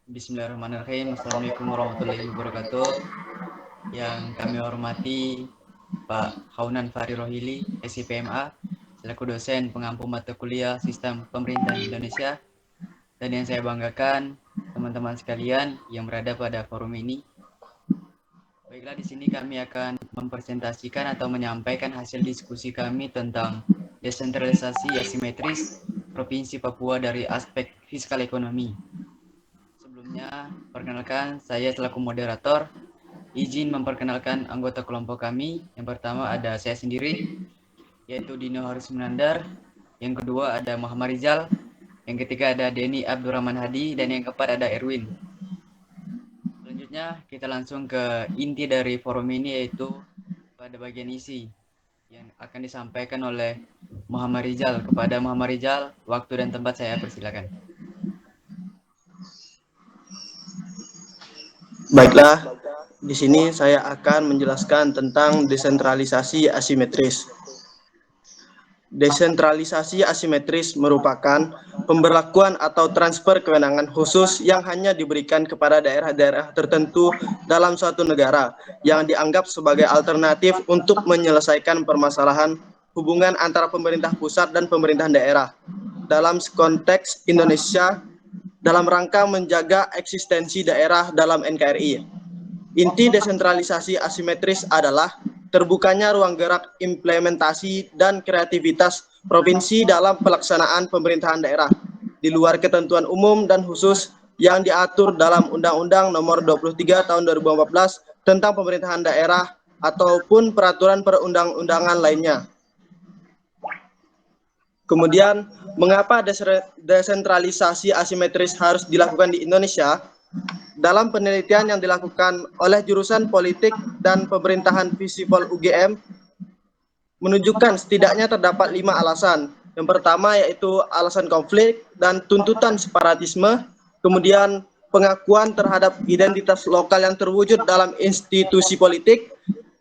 Bismillahirrahmanirrahim. Assalamualaikum warahmatullahi wabarakatuh. Yang kami hormati Pak Haunan Fahri Rohili, SIPMA, selaku dosen pengampu mata kuliah Sistem Pemerintahan Indonesia. Dan yang saya banggakan, teman-teman sekalian yang berada pada forum ini. Baiklah, di sini kami akan mempresentasikan atau menyampaikan hasil diskusi kami tentang desentralisasi asimetris Provinsi Papua dari aspek fiskal ekonomi. Sebelumnya, perkenalkan saya selaku moderator. Izin memperkenalkan anggota kelompok kami. Yang pertama ada saya sendiri, yaitu Dino Haris Munandar. Yang kedua ada Muhammad Rizal. Yang ketiga ada Denny Abdurrahman Hadi. Dan yang keempat ada Erwin. Selanjutnya kita langsung ke inti dari forum ini, yaitu pada bagian isi yang akan disampaikan oleh Muhammad Rizal. Kepada Muhammad Rizal, waktu dan tempat saya persilakan. Baiklah, di sini saya akan menjelaskan tentang desentralisasi asimetris. Desentralisasi asimetris merupakan pemberlakuan atau transfer kewenangan khusus yang hanya diberikan kepada daerah-daerah tertentu dalam suatu negara yang dianggap sebagai alternatif untuk menyelesaikan permasalahan hubungan antara pemerintah pusat dan pemerintahan daerah. Dalam konteks Indonesia, dalam rangka menjaga eksistensi daerah dalam NKRI. Inti desentralisasi asimetris adalah terbukanya ruang gerak implementasi dan kreativitas provinsi dalam pelaksanaan pemerintahan daerah di luar ketentuan umum dan khusus yang diatur dalam Undang-Undang Nomor 23 Tahun 2014 tentang pemerintahan daerah ataupun peraturan perundang-undangan lainnya. Kemudian, mengapa desentralisasi asimetris harus dilakukan di Indonesia? Dalam penelitian yang dilakukan oleh jurusan Politik dan Pemerintahan Visipol UGM, menunjukkan setidaknya terdapat 5 alasan. Yang pertama yaitu alasan konflik dan tuntutan separatisme, kemudian pengakuan terhadap identitas lokal yang terwujud dalam institusi politik.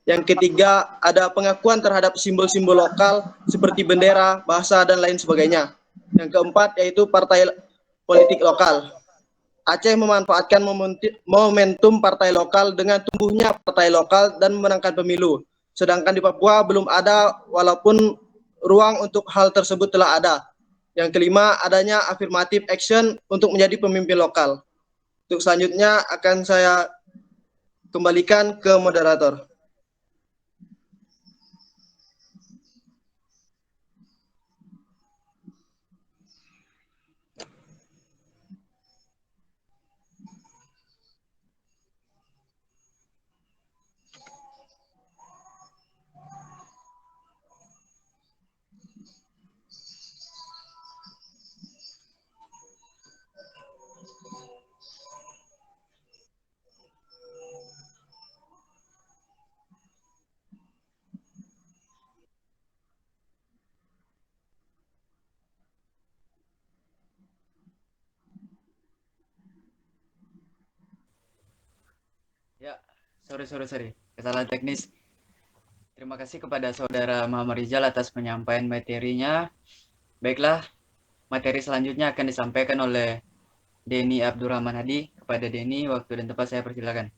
Yang ketiga, ada pengakuan terhadap simbol-simbol lokal seperti bendera, bahasa, dan lain sebagainya. Yang keempat, yaitu partai politik lokal. Aceh memanfaatkan momentum partai lokal dengan tumbuhnya partai lokal dan memenangkan pemilu. Sedangkan di Papua belum ada, walaupun ruang untuk hal tersebut telah ada. Yang kelima, adanya affirmative action untuk menjadi pemimpin lokal. Untuk selanjutnya akan saya kembalikan ke moderator. Ya, sorry. Kesalahan teknis. Terima kasih kepada saudara Muhammad Rizal atas penyampaian materinya. Baiklah, materi selanjutnya akan disampaikan oleh Denny Abdurrahman Hadi. Kepada Denny, waktu dan tempat saya persilakan.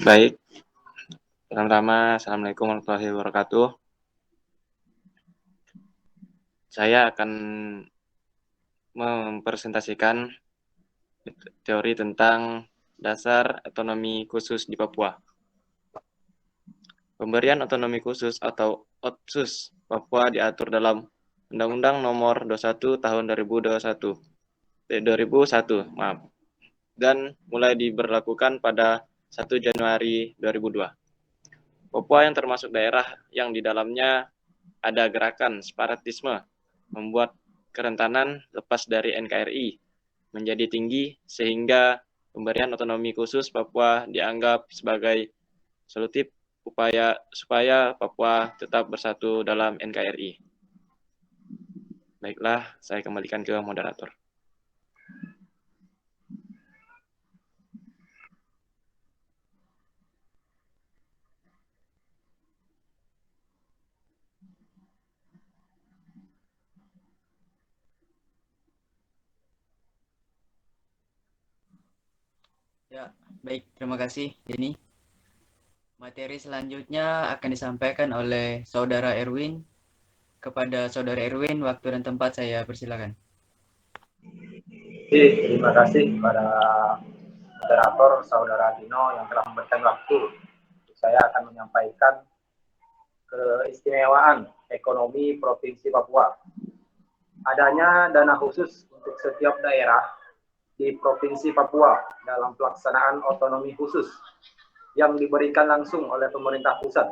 Baik, pertama-tama Assalamualaikum warahmatullahi wabarakatuh. Saya akan mempresentasikan teori tentang dasar otonomi khusus di Papua. Pemberian otonomi khusus atau OTKHUS Papua diatur dalam Undang-Undang Nomor 21 Tahun 2001, dan mulai diberlakukan pada 1 Januari 2002. Papua yang termasuk daerah yang di dalamnya ada gerakan separatisme membuat kerentanan lepas dari NKRI menjadi tinggi sehingga pemberian otonomi khusus Papua dianggap sebagai solutif upaya supaya Papua tetap bersatu dalam NKRI. Baiklah, saya kembalikan ke moderator. Ya, baik, terima kasih Denny. Materi selanjutnya akan disampaikan oleh Saudara Erwin. Kepada Saudara Erwin, waktu dan tempat saya persilakan. Terima kasih kepada moderator Saudara Dino yang telah memberikan waktu. Saya akan menyampaikan keistimewaan ekonomi Provinsi Papua. Adanya dana khusus untuk setiap daerah di Provinsi Papua dalam pelaksanaan otonomi khusus yang diberikan langsung oleh pemerintah pusat.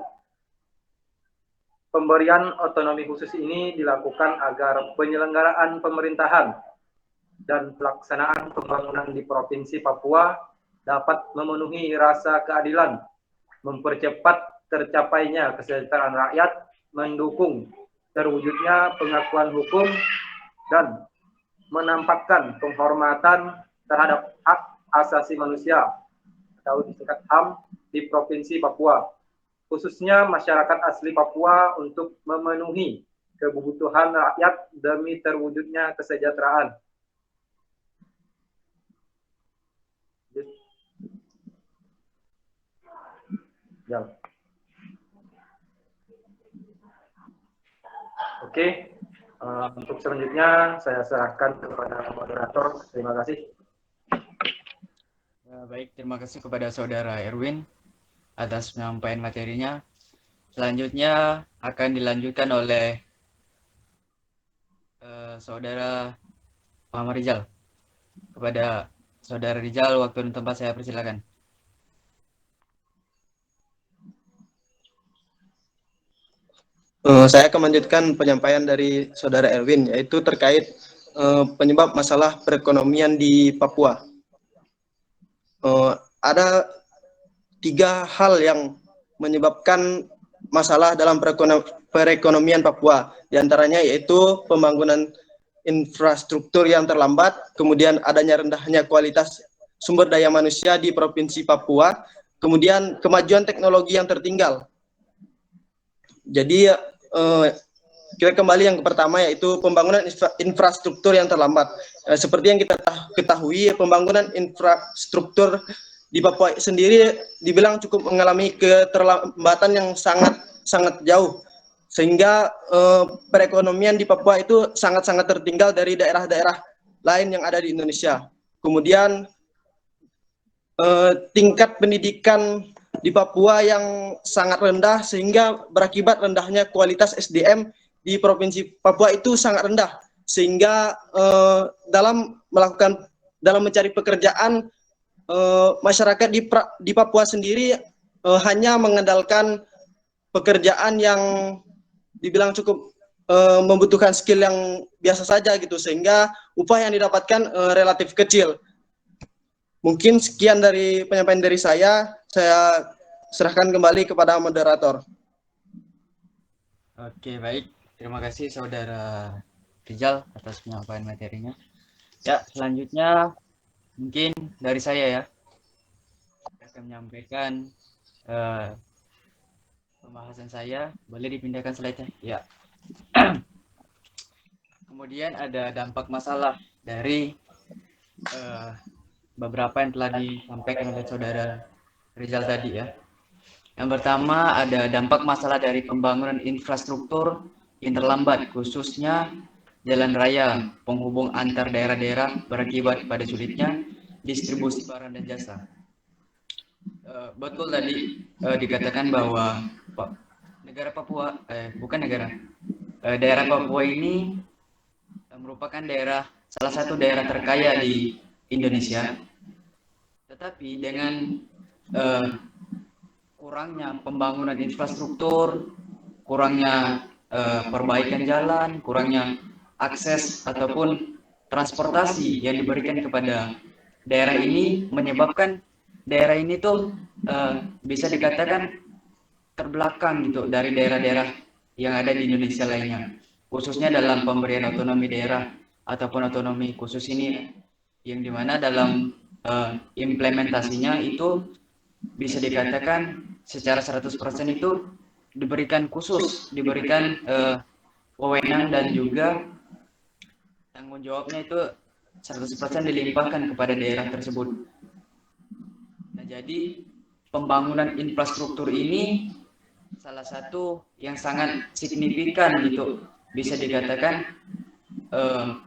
Pemberian otonomi khusus ini dilakukan agar penyelenggaraan pemerintahan dan pelaksanaan pembangunan di Provinsi Papua dapat memenuhi rasa keadilan, mempercepat tercapainya kesejahteraan rakyat, mendukung terwujudnya pengakuan hukum, dan menampakkan penghormatan terhadap hak asasi manusia atau disingkat HAM di Provinsi Papua, khususnya masyarakat asli Papua untuk memenuhi kebutuhan rakyat demi terwujudnya kesejahteraan. Ya. Oke, untuk selanjutnya saya serahkan kepada moderator. Terima kasih. Baik, terima kasih kepada Saudara Erwin atas penyampaian materinya. Selanjutnya akan dilanjutkan oleh Saudara Muhammad Rizal. Kepada Saudara Rizal, waktu dan tempat saya persilakan. Saya akan melanjutkan penyampaian dari Saudara Erwin, yaitu terkait penyebab masalah perekonomian di Papua. Ada 3 hal yang menyebabkan masalah dalam perekonomian Papua. Di antaranya yaitu pembangunan infrastruktur yang terlambat, kemudian adanya rendahnya kualitas sumber daya manusia di Provinsi Papua, kemudian kemajuan teknologi yang tertinggal. Jadi kita kembali yang pertama, yaitu pembangunan infrastruktur yang terlambat. Seperti yang kita ketahui, pembangunan infrastruktur di Papua sendiri dibilang cukup mengalami keterlambatan yang sangat jauh, sehingga perekonomian di Papua itu sangat tertinggal dari daerah-daerah lain yang ada di Indonesia. Kemudian tingkat pendidikan di Papua yang sangat rendah, sehingga berakibat rendahnya kualitas SDM di Provinsi Papua itu sangat rendah, sehingga dalam mencari pekerjaan, masyarakat di Papua sendiri hanya mengandalkan pekerjaan yang dibilang cukup membutuhkan skill yang biasa saja gitu, sehingga upah yang didapatkan relatif kecil. Mungkin sekian dari penyampaian dari saya serahkan kembali kepada moderator. Oke, baik. Terima kasih Saudara Rizal atas penyampaian materinya. Ya, selanjutnya mungkin dari saya ya. Saya akan menyampaikan pembahasan saya. Boleh dipindahkan slide-nya? Ya. Kemudian ada dampak masalah dari beberapa yang telah disampaikan oleh Saudara Rizal tadi ya. Yang pertama ada dampak masalah dari pembangunan infrastruktur yang terlambat, khususnya jalan raya penghubung antar daerah-daerah berakibat pada sulitnya distribusi barang dan jasa. Betul tadi dikatakan bahwa negara Papua, daerah Papua ini merupakan salah satu daerah terkaya di Indonesia. Tetapi dengan kurangnya pembangunan infrastruktur, kurangnya perbaikan jalan, kurangnya akses ataupun transportasi yang diberikan kepada daerah ini menyebabkan daerah ini tuh bisa dikatakan terbelakang gitu dari daerah-daerah yang ada di Indonesia lainnya, khususnya dalam pemberian otonomi daerah ataupun otonomi khusus ini, yang dimana dalam implementasinya itu bisa dikatakan secara 100% itu diberikan wewenang dan juga tanggung jawabnya itu 100% dilimpahkan kepada daerah tersebut. jadi pembangunan infrastruktur ini salah satu yang sangat signifikan gitu, bisa dikatakan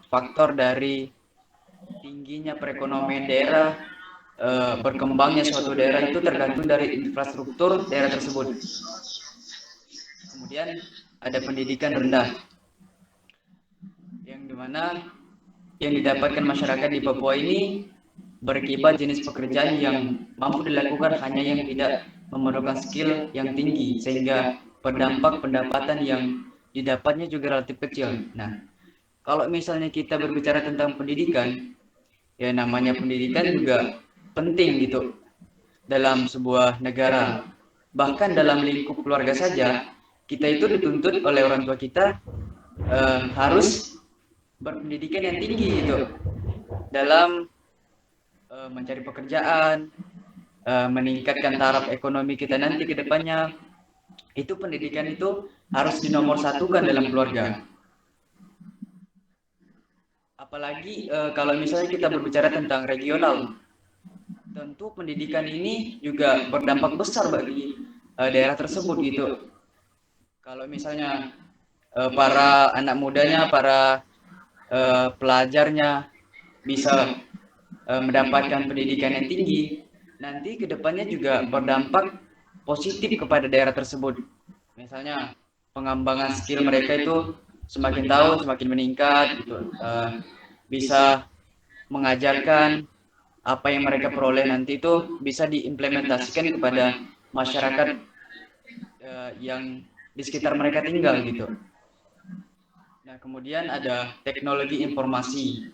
faktor dari tingginya perekonomian daerah, berkembangnya suatu daerah itu tergantung dari infrastruktur daerah tersebut. Kemudian ada pendidikan rendah, yang dimana yang didapatkan masyarakat di Papua ini berakibat jenis pekerjaan yang mampu dilakukan hanya yang tidak memerlukan skill yang tinggi, sehingga berdampak pendapatan yang didapatnya juga relatif kecil. Nah, kalau misalnya kita berbicara tentang pendidikan, ya namanya pendidikan juga penting gitu dalam sebuah negara. Bahkan dalam lingkup keluarga saja, kita itu dituntut oleh orang tua kita harus berpendidikan yang tinggi gitu dalam mencari pekerjaan, meningkatkan taraf ekonomi kita nanti ke depannya. Itu pendidikan itu harus dinomorsatukan dalam keluarga. Apalagi kalau misalnya kita berbicara tentang regional, tentu pendidikan ini juga berdampak besar bagi daerah tersebut gitu. Kalau misalnya para anak mudanya, para pelajarnya bisa mendapatkan pendidikan yang tinggi, nanti kedepannya juga berdampak positif kepada daerah tersebut. Misalnya pengembangan skill mereka itu semakin tahun semakin meningkat gitu, bisa mengajarkan apa yang mereka peroleh nanti itu bisa diimplementasikan kepada masyarakat yang di sekitar mereka tinggal gitu. Nah, kemudian ada teknologi informasi,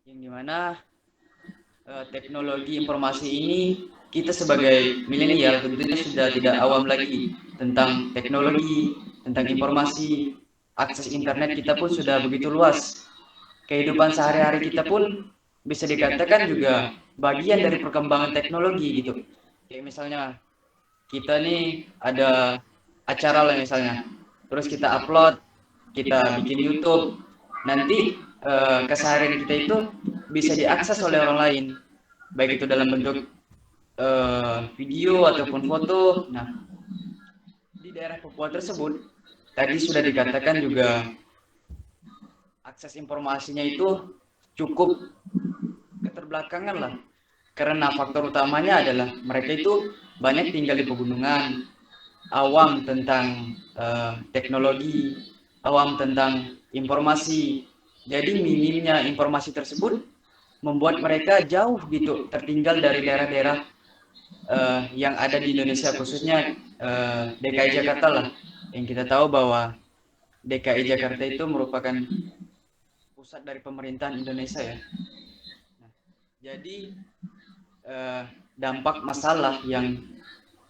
yang dimana teknologi informasi ini kita sebagai milenial tentunya sudah tidak awam lagi tentang teknologi, tentang informasi. Akses internet kita pun sudah begitu luas. Kehidupan sehari-hari kita pun bisa dikatakan juga bagian dari perkembangan teknologi gitu. Kayak misalnya kita nih ada acara lah misalnya, terus kita upload, kita bikin YouTube, nanti keseharian kita itu bisa diakses oleh orang lain, baik itu dalam bentuk video ataupun foto. Nah, di daerah Papua tersebut tadi sudah dikatakan juga akses informasinya itu cukup keterbelakangan lah, karena faktor utamanya adalah mereka itu banyak tinggal di pegunungan, awam tentang teknologi, awam tentang informasi. Jadi minimnya informasi tersebut membuat mereka jauh gitu tertinggal dari daerah-daerah yang ada di Indonesia, khususnya DKI Jakarta lah, yang kita tahu bahwa DKI Jakarta itu merupakan pusat dari pemerintahan Indonesia ya. Nah, jadi dampak masalah yang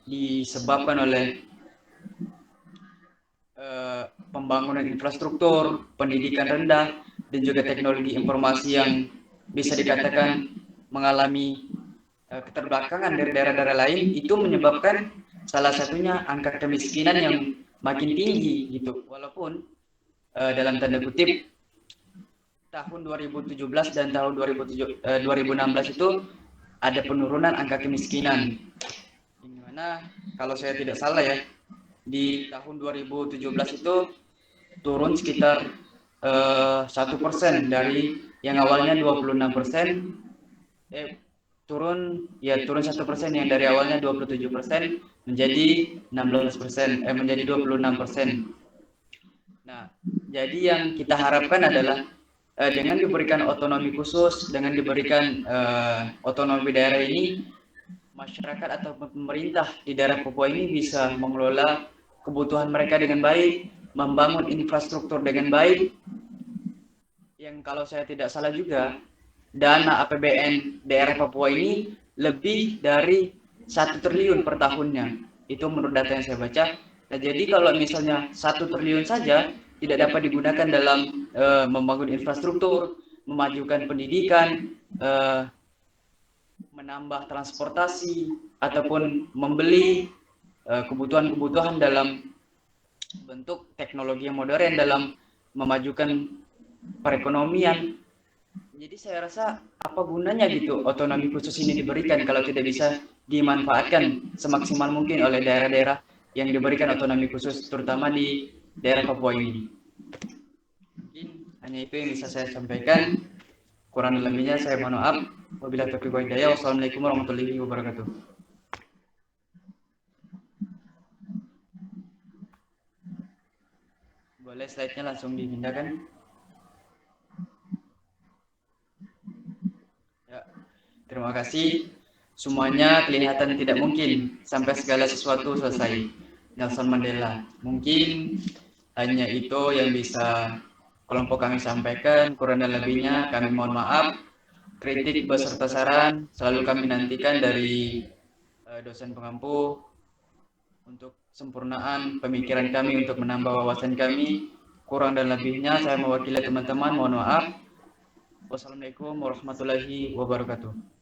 disebabkan oleh pembangunan infrastruktur, pendidikan rendah, dan juga teknologi informasi yang bisa dikatakan mengalami keterbelakangan dari daerah-daerah lain, itu menyebabkan salah satunya angka kemiskinan yang makin tinggi gitu. Walaupun dalam tanda kutip tahun 2017 dan tahun 2016 itu ada penurunan angka kemiskinan, yang dimana kalau saya tidak salah ya, di tahun 2017 itu turun sekitar 1% dari yang awalnya 26%, turun 1% yang dari awalnya 27% menjadi 16%, menjadi 26%. Nah, jadi yang kita harapkan adalah dengan diberikan otonomi khusus, dengan diberikan otonomi daerah ini, masyarakat atau pemerintah di daerah Papua ini bisa mengelola kebutuhan mereka dengan baik, membangun infrastruktur dengan baik. Yang kalau saya tidak salah juga, dana APBN daerah Papua ini lebih dari 1 triliun per tahunnya. Itu menurut data yang saya baca. Nah, jadi kalau misalnya 1 triliun saja tidak dapat digunakan dalam membangun infrastruktur, memajukan pendidikan, menambah transportasi, ataupun membeli kebutuhan-kebutuhan dalam bentuk teknologi yang modern dalam memajukan perekonomian, Jadi saya rasa apa gunanya gitu otonomi khusus ini diberikan kalau tidak bisa dimanfaatkan semaksimal mungkin oleh daerah-daerah yang diberikan otonomi khusus, terutama di daerah Papua ini. Mungkin hanya itu yang bisa saya sampaikan. Kurang lebihnya saya mohon maaf. Wabillahi taufiq wal hidayah. Wassalamualaikum warahmatullahi wabarakatuh. Boleh slide-nya langsung dipindahkan. Ya, terima kasih. Semuanya kelihatan tidak mungkin sampai segala sesuatu selesai. Nelson Mandela. Mungkin hanya itu yang bisa kelompok kami sampaikan. Kurang dan lebihnya kami mohon maaf. Kritik beserta saran selalu kami nantikan dari dosen pengampu untuk sempurnaan pemikiran kami untuk menambah wawasan kami. Kurang dan lebihnya saya mewakili teman-teman mohon maaf. Wassalamualaikum warahmatullahi wabarakatuh.